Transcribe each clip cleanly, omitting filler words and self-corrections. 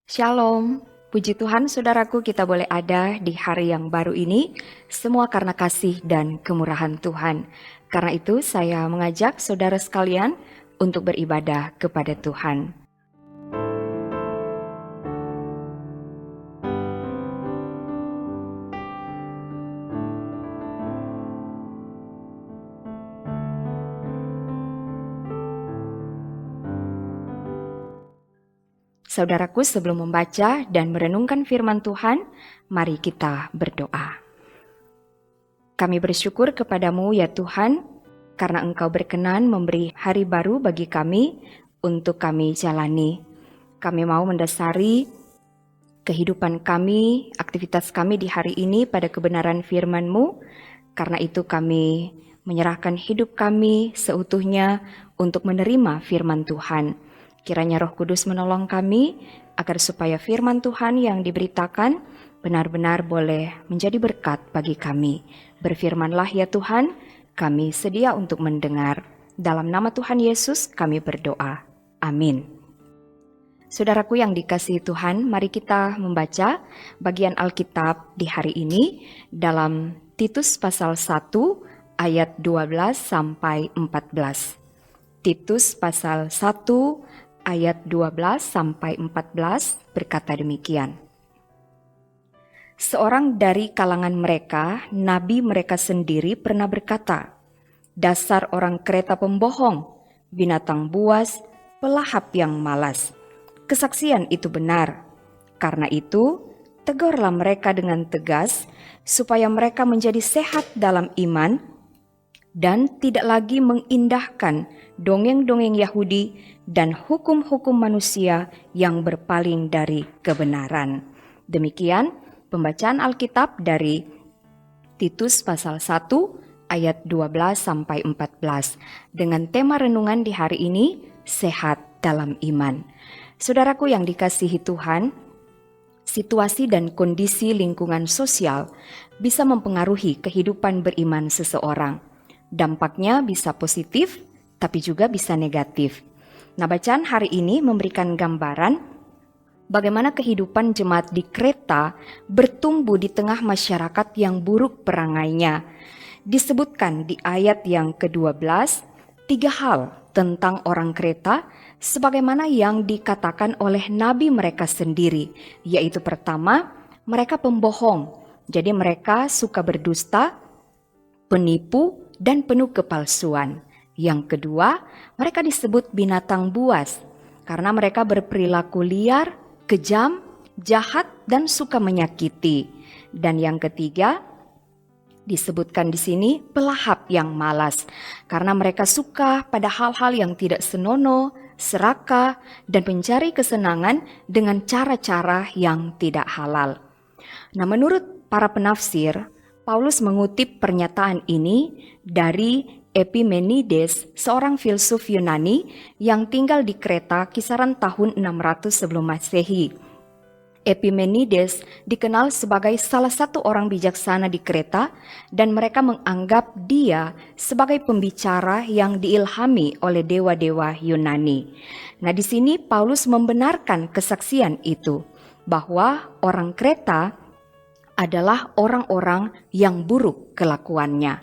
Shalom, puji Tuhan saudaraku kita boleh ada di hari yang baru ini, semua karena kasih dan kemurahan Tuhan. Karena itu saya mengajak saudara sekalian untuk beribadah kepada Tuhan. Saudaraku, sebelum membaca dan merenungkan firman Tuhan, mari kita berdoa. Kami bersyukur kepadamu ya Tuhan, karena Engkau berkenan memberi hari baru bagi kami untuk kami jalani. Kami mau mendasari kehidupan kami, aktivitas kami di hari ini pada kebenaran firman-Mu. Karena itu kami menyerahkan hidup kami seutuhnya untuk menerima firman Tuhan. Kiranya Roh Kudus menolong kami agar supaya firman Tuhan yang diberitakan benar-benar boleh menjadi berkat bagi kami. Berfirmanlah ya Tuhan, kami sedia untuk mendengar. Dalam nama Tuhan Yesus kami berdoa. Amin. Saudaraku yang dikasihi Tuhan, mari kita membaca bagian Alkitab di hari ini dalam Titus pasal 1 ayat 12 sampai 14. Titus pasal 1 ayat 12 sampai 14 berkata demikian. Seorang dari kalangan mereka, nabi mereka sendiri pernah berkata, "Dasar orang kereta pembohong, binatang buas, pelahap yang malas." Kesaksian itu benar. Karena itu, tegurlah mereka dengan tegas supaya mereka menjadi sehat dalam iman dan tidak lagi mengindahkan dongeng-dongeng Yahudi dan hukum-hukum manusia yang berpaling dari kebenaran. Demikian pembacaan Alkitab dari Titus pasal 1 ayat 12 sampai 14 dengan tema renungan di hari ini, sehat dalam iman. Saudaraku yang dikasihi Tuhan, situasi dan kondisi lingkungan sosial bisa mempengaruhi kehidupan beriman seseorang. Dampaknya bisa positif, tapi juga bisa negatif. Nah, bacaan hari ini memberikan gambaran bagaimana kehidupan jemaat di Kreta bertumbuh di tengah masyarakat yang buruk perangainya. Disebutkan di ayat yang ke-12, 3 hal tentang orang Kreta sebagaimana yang dikatakan oleh nabi mereka sendiri, yaitu pertama, mereka pembohong. Jadi mereka suka berdusta, penipu, dan penuh kepalsuan. Yang kedua, mereka disebut binatang buas karena mereka berperilaku liar, kejam, jahat, dan suka menyakiti. Dan yang ketiga, disebutkan di sini pelahap yang malas karena mereka suka pada hal-hal yang tidak senonoh, serakah, dan mencari kesenangan dengan cara-cara yang tidak halal. Nah, menurut para penafsir, Paulus mengutip pernyataan ini dari Epimenides, seorang filsuf Yunani yang tinggal di Kreta kisaran tahun 600 sebelum Masehi. Epimenides dikenal sebagai salah satu orang bijaksana di Kreta dan mereka menganggap dia sebagai pembicara yang diilhami oleh dewa-dewa Yunani. Nah, di sini Paulus membenarkan kesaksian itu bahwa orang Kreta adalah orang-orang yang buruk kelakuannya.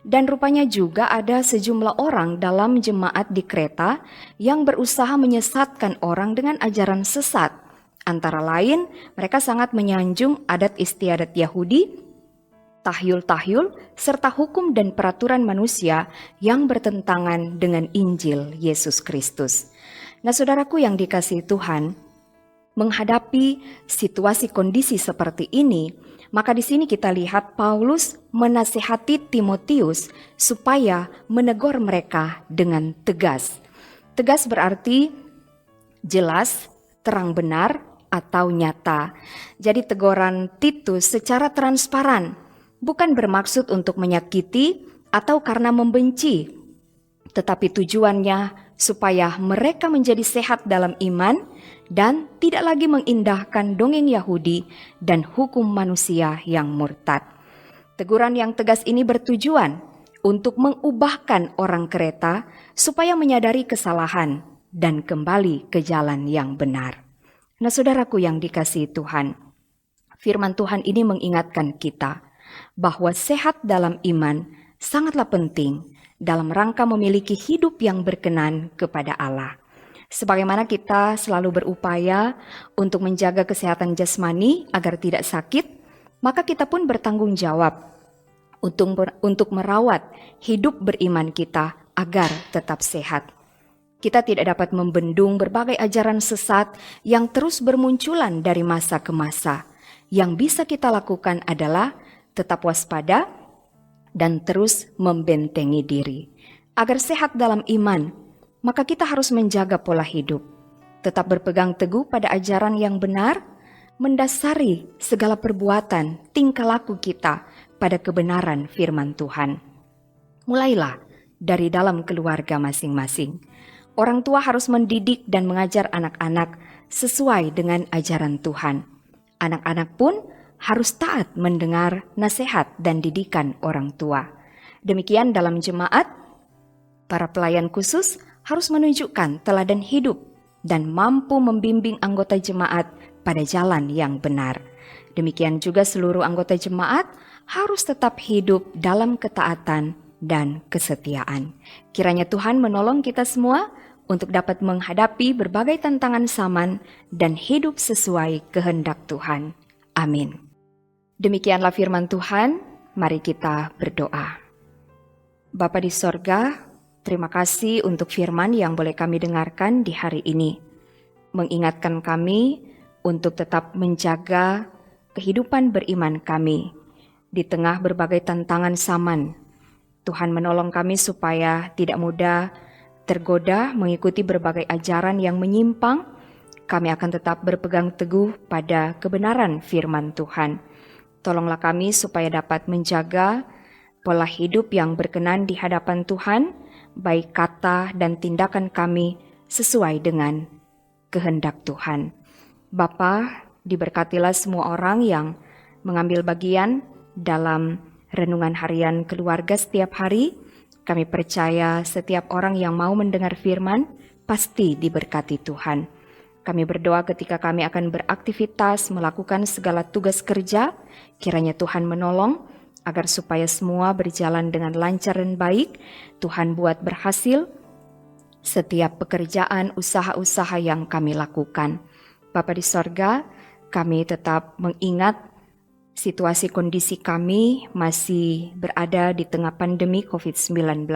Dan rupanya juga ada sejumlah orang dalam jemaat di Kreta yang berusaha menyesatkan orang dengan ajaran sesat. Antara lain, mereka sangat menyanjung adat istiadat Yahudi, tahyul-tahyul, serta hukum dan peraturan manusia yang bertentangan dengan Injil Yesus Kristus. Nah, saudaraku yang dikasihi Tuhan, menghadapi situasi kondisi seperti ini, maka di sini kita lihat Paulus menasihati Timotius supaya menegur mereka dengan tegas. Tegas berarti jelas, terang benar, atau nyata. Jadi teguran Titus secara transparan, bukan bermaksud untuk menyakiti atau karena membenci, tetapi tujuannya supaya mereka menjadi sehat dalam iman dan tidak lagi mengindahkan dongeng Yahudi dan hukum manusia yang murtad. Teguran yang tegas ini bertujuan untuk mengubahkan orang Kreta supaya menyadari kesalahan dan kembali ke jalan yang benar. Nah, saudaraku yang dikasihi Tuhan, firman Tuhan ini mengingatkan kita bahwa sehat dalam iman sangatlah penting dalam rangka memiliki hidup yang berkenan kepada Allah. Sebagaimana kita selalu berupaya untuk menjaga kesehatan jasmani agar tidak sakit, maka kita pun bertanggung jawab untuk merawat hidup beriman kita agar tetap sehat. Kita tidak dapat membendung berbagai ajaran sesat yang terus bermunculan dari masa ke masa. Yang bisa kita lakukan adalah tetap waspada dan terus membentengi diri. Agar sehat dalam iman, maka kita harus menjaga pola hidup. Tetap berpegang teguh pada ajaran yang benar, mendasari segala perbuatan, tingkah laku kita pada kebenaran firman Tuhan. Mulailah dari dalam keluarga masing-masing. Orang tua harus mendidik dan mengajar anak-anak sesuai dengan ajaran Tuhan. Anak-anak pun harus taat mendengar nasihat dan didikan orang tua. Demikian dalam jemaat, para pelayan khusus harus menunjukkan teladan hidup dan mampu membimbing anggota jemaat pada jalan yang benar. Demikian juga seluruh anggota jemaat harus tetap hidup dalam ketaatan dan kesetiaan. Kiranya Tuhan menolong kita semua untuk dapat menghadapi berbagai tantangan zaman dan hidup sesuai kehendak Tuhan. Amin. Demikianlah firman Tuhan, mari kita berdoa. Bapa di sorga, terima kasih untuk firman yang boleh kami dengarkan di hari ini. Mengingatkan kami untuk tetap menjaga kehidupan beriman kami di tengah berbagai tantangan zaman. Tuhan menolong kami supaya tidak mudah tergoda mengikuti berbagai ajaran yang menyimpang. Kami akan tetap berpegang teguh pada kebenaran firman Tuhan. Tolonglah kami supaya dapat menjaga pola hidup yang berkenan di hadapan Tuhan, baik kata dan tindakan kami sesuai dengan kehendak Tuhan. Bapa, diberkatilah semua orang yang mengambil bagian dalam renungan harian keluarga setiap hari. Kami percaya setiap orang yang mau mendengar firman pasti diberkati Tuhan. Kami berdoa ketika kami akan beraktivitas melakukan segala tugas kerja, kiranya Tuhan menolong agar supaya semua berjalan dengan lancar dan baik. Tuhan buat berhasil setiap pekerjaan, usaha-usaha yang kami lakukan. Bapa di sorga, kami tetap mengingat situasi kondisi kami masih berada di tengah pandemi COVID-19.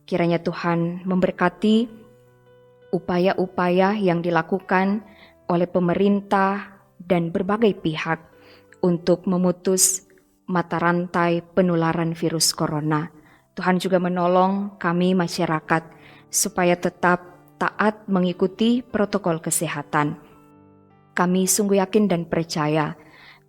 Kiranya Tuhan memberkati upaya-upaya yang dilakukan oleh pemerintah dan berbagai pihak untuk memutus mata rantai penularan virus corona. Tuhan juga menolong kami masyarakat supaya tetap taat mengikuti protokol kesehatan. Kami sungguh yakin dan percaya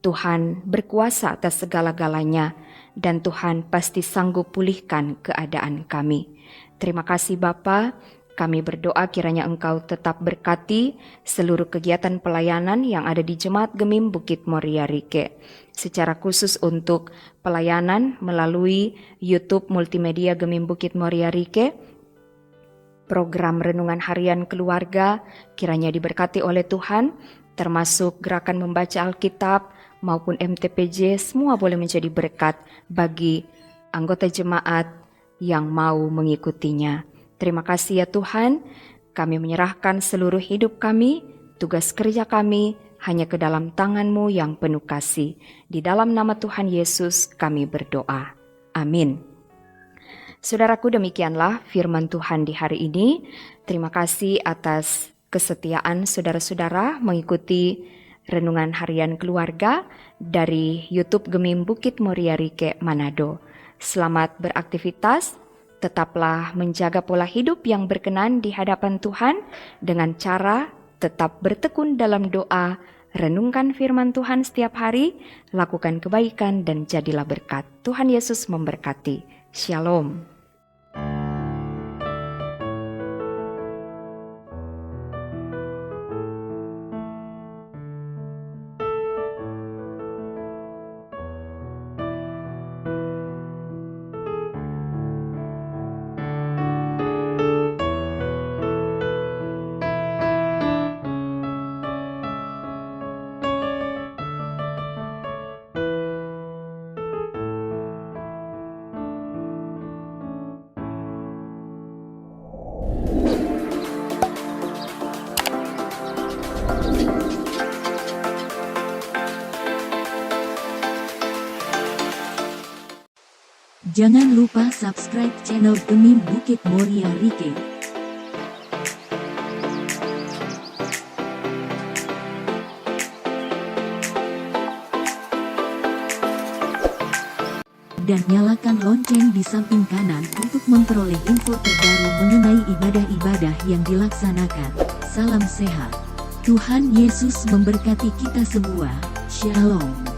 Tuhan berkuasa atas segala-galanya dan Tuhan pasti sanggup pulihkan keadaan kami. Terima kasih Bapa. Kami berdoa kiranya Engkau tetap berkati seluruh kegiatan pelayanan yang ada di Jemaat Gemim Bukit Moria Rike. Secara khusus untuk pelayanan melalui YouTube Multimedia Gemim Bukit Moria Rike, program Renungan Harian Keluarga kiranya diberkati oleh Tuhan, termasuk gerakan membaca Alkitab maupun MTPJ, semua boleh menjadi berkat bagi anggota jemaat yang mau mengikutinya. Terima kasih ya Tuhan, kami menyerahkan seluruh hidup kami, tugas kerja kami, hanya ke dalam tangan-Mu yang penuh kasih. Di dalam nama Tuhan Yesus kami berdoa. Amin. Saudaraku, demikianlah firman Tuhan di hari ini. Terima kasih atas kesetiaan saudara-saudara mengikuti Renungan Harian Keluarga dari YouTube Gemim Bukit Moria Rike Manado. Selamat beraktivitas, tetaplah menjaga pola hidup yang berkenan di hadapan Tuhan dengan cara tetap bertekun dalam doa, renungkan firman Tuhan setiap hari, lakukan kebaikan dan jadilah berkat. Tuhan Yesus memberkati. Shalom. Jangan lupa subscribe channel Gemi Bukit Moria Rike. Dan nyalakan lonceng di samping kanan untuk memperoleh info terbaru mengenai ibadah-ibadah yang dilaksanakan. Salam sehat. Tuhan Yesus memberkati kita semua. Shalom.